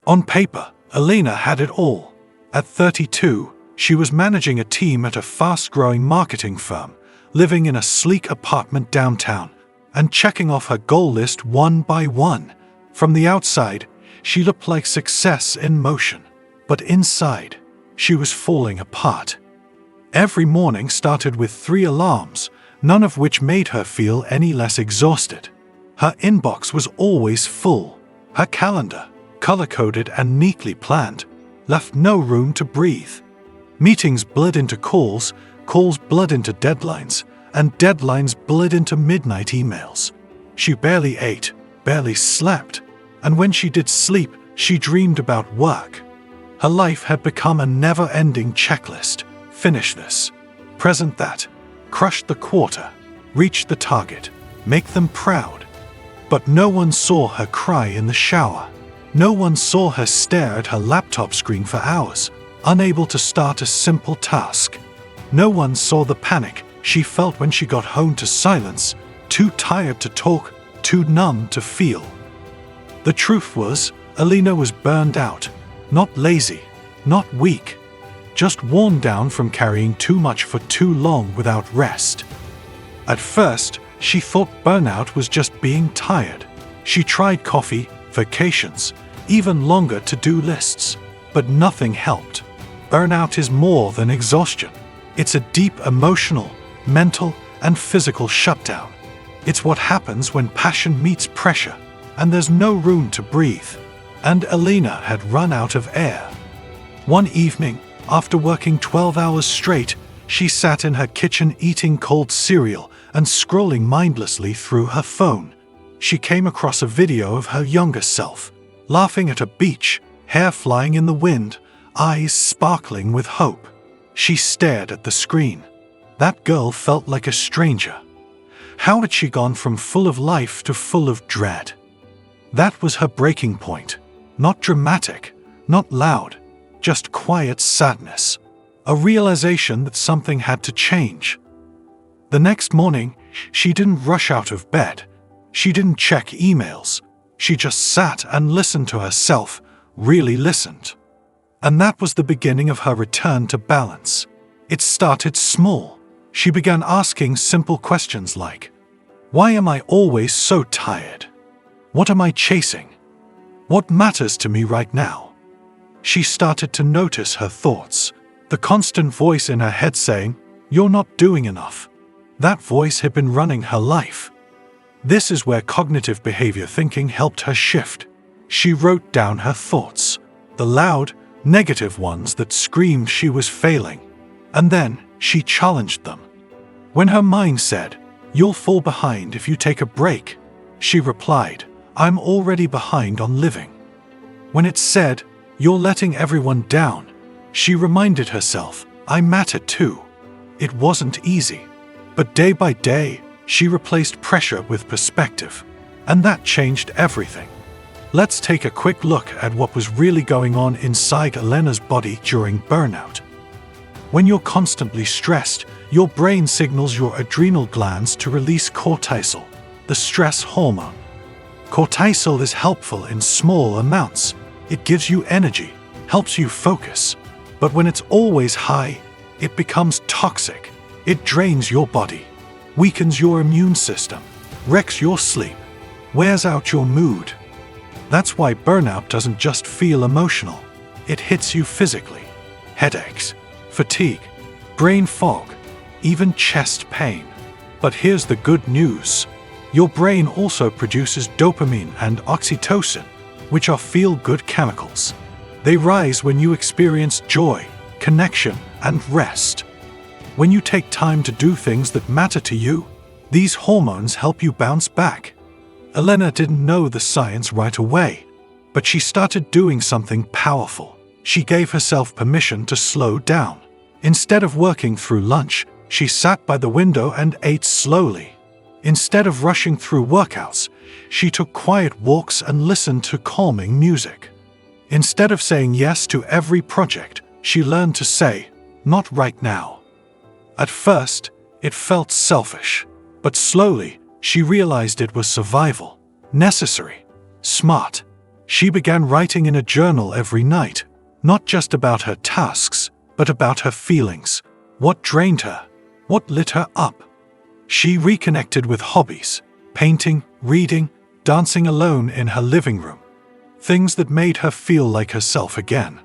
On paper, Elena had it all. At 32, she was managing a team at a fast-growing marketing firm, living in a sleek apartment downtown, and checking off her goal list one by one. From the outside, she looked like success in motion. But inside, she was falling apart. Every morning started with 3 alarms, none of which made her feel any less exhausted. Her inbox was always full. Her calendar, color-coded and neatly planned, left no room to breathe. Meetings bled into calls, calls bled into deadlines, and deadlines bled into midnight emails. She barely ate, barely slept, and when she did sleep, she dreamed about work. Her life had become a never-ending checklist. Finish this, present that, crush the quarter, reach the target, make them proud. But no one saw her cry in the shower. No one saw her stare at her laptop screen for hours, unable to start a simple task. No one saw the panic she felt when she got home to silence, too tired to talk, too numb to feel. The truth was, Elena was burned out, not lazy, not weak, just worn down from carrying too much for too long without rest. At first, she thought burnout was just being tired. She tried coffee, vacations, even longer to-do lists, but nothing helped. Burnout is more than exhaustion. It's a deep emotional, mental, and physical shutdown. It's what happens when passion meets pressure, and there's no room to breathe. And Elena had run out of air. One evening, after working 12 hours straight, she sat in her kitchen eating cold cereal and scrolling mindlessly through her phone. She came across a video of her younger self, laughing at a beach, hair flying in the wind, eyes sparkling with hope. She stared at the screen. That girl felt like a stranger. How had she gone from full of life to full of dread? That was her breaking point. Not dramatic, not loud, just quiet sadness. A realization that something had to change. The next morning, she didn't rush out of bed. She didn't check emails. She just sat and listened to herself, really listened. And that was the beginning of her return to balance. It started small. She began asking simple questions like, why am I always so tired? What am I chasing? What matters to me right now? She started to notice her thoughts, the constant voice in her head saying, you're not doing enough. That voice had been running her life. This is where cognitive behavior thinking helped her shift. She wrote down her thoughts, the loud, negative ones that screamed she was failing, and then she challenged them. When her mind said, you'll fall behind if you take a break, she replied, I'm already behind on living. When it said, you're letting everyone down, she reminded herself, I matter too. It wasn't easy, but day by day, she replaced pressure with perspective, and that changed everything. Let's take a quick look at what was really going on inside Elena's body during burnout. When you're constantly stressed, your brain signals your adrenal glands to release cortisol, the stress hormone. Cortisol is helpful in small amounts. It gives you energy, helps you focus. But when it's always high, it becomes toxic. It drains your body, weakens your immune system, wrecks your sleep, wears out your mood. That's why burnout doesn't just feel emotional. It hits you physically. Headaches, fatigue, brain fog, even chest pain. But here's the good news. Your brain also produces dopamine and oxytocin, which are feel-good chemicals. They rise when you experience joy, connection, and rest. When you take time to do things that matter to you, these hormones help you bounce back. Elena didn't know the science right away, but she started doing something powerful. She gave herself permission to slow down. Instead of working through lunch, she sat by the window and ate slowly. Instead of rushing through workouts, she took quiet walks and listened to calming music. Instead of saying yes to every project, she learned to say, not right now. At first, it felt selfish, but slowly, she realized it was survival, necessary, smart. She began writing in a journal every night, not just about her tasks, but about her feelings, what drained her, what lit her up. She reconnected with hobbies, painting, reading, dancing alone in her living room, things that made her feel like herself again.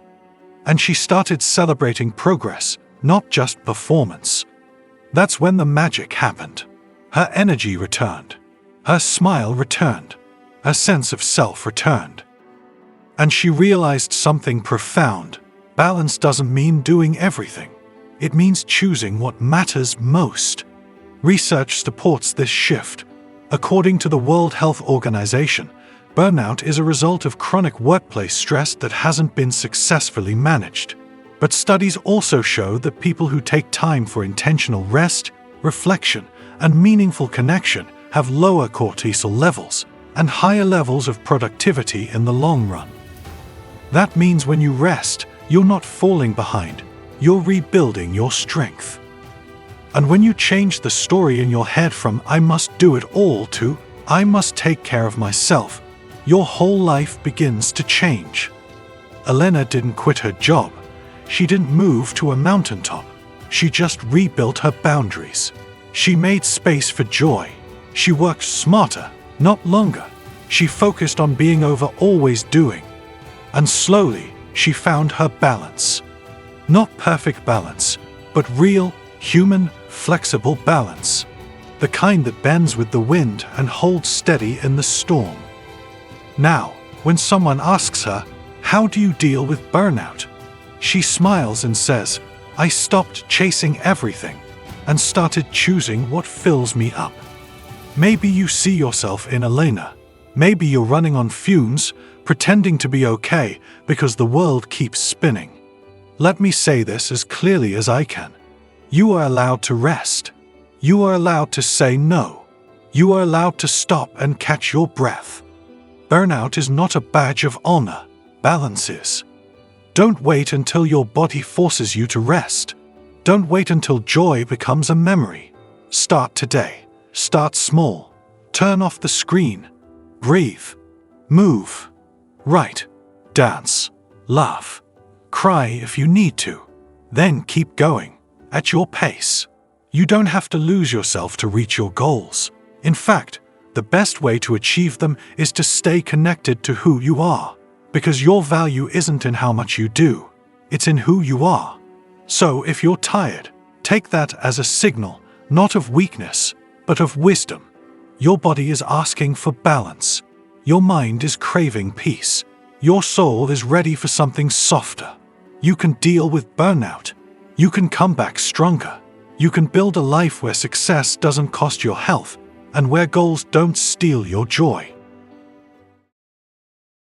And she started celebrating progress, not just performance. That's when the magic happened. Her energy returned. Her smile returned. Her sense of self returned. And she realized something profound. Balance doesn't mean doing everything. It means choosing what matters most. Research supports this shift. According to the World Health Organization, burnout is a result of chronic workplace stress that hasn't been successfully managed. But studies also show that people who take time for intentional rest, reflection, and meaningful connection have lower cortisol levels and higher levels of productivity in the long run. That means when you rest, you're not falling behind, you're rebuilding your strength. And when you change the story in your head from "I must do it all" to "I must take care of myself," your whole life begins to change. Elena didn't quit her job. She didn't move to a mountaintop. She just rebuilt her boundaries. She made space for joy. She worked smarter, not longer. She focused on being over always doing. And slowly, she found her balance. Not perfect balance, but real, human, flexible balance. The kind that bends with the wind and holds steady in the storm. Now, when someone asks her, "How do you deal with burnout?" she smiles and says, "I stopped chasing everything and started choosing what fills me up." Maybe you see yourself in Elena. Maybe you're running on fumes, pretending to be okay because the world keeps spinning. Let me say this as clearly as I can. You are allowed to rest. You are allowed to say no. You are allowed to stop and catch your breath. Burnout is not a badge of honor. Balance is. Don't wait until your body forces you to rest. Don't wait until joy becomes a memory. Start today. Start small. Turn off the screen. Breathe. Move. Write. Dance. Laugh. Cry if you need to. Then keep going. At your pace. You don't have to lose yourself to reach your goals. In fact, the best way to achieve them is to stay connected to who you are. Because your value isn't in how much you do. It's in who you are. So if you're tired, take that as a signal, not of weakness, but of wisdom. Your body is asking for balance. Your mind is craving peace. Your soul is ready for something softer. You can deal with burnout. You can come back stronger. You can build a life where success doesn't cost your health and where goals don't steal your joy.